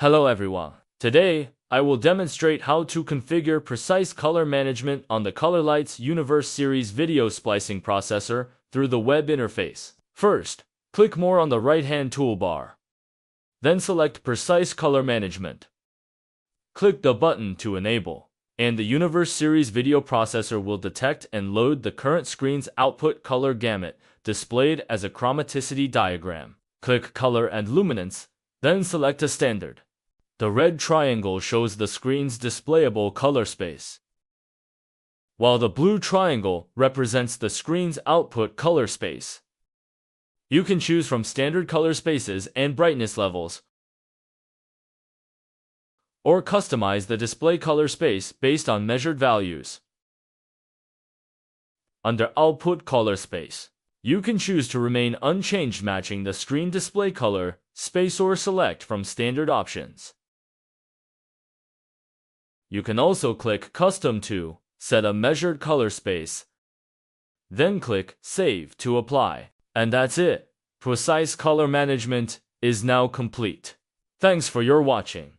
Hello everyone. Today, I will demonstrate how to configure precise color management on the Colorlight's Universe series video splicing processor through the web interface. First, click More on the right-hand toolbar. Then select Precise Color Management. Click the button to enable, and the Universe series video processor will detect and load the current screen's output color gamut, displayed as a chromaticity diagram. Click Color and Luminance, then select a standard. The red triangle shows the screen's displayable color space, while the blue triangle represents the screen's output color space. You can choose from standard color spaces and brightness levels, or customize the display color space based on measured values. Under Output Color Space, you can choose to remain unchanged, matching the screen display color space, or select from standard options. You can also click Custom to set a measured color space, then click Save to apply. And that's it. Precise color management is now complete. Thanks for your watching.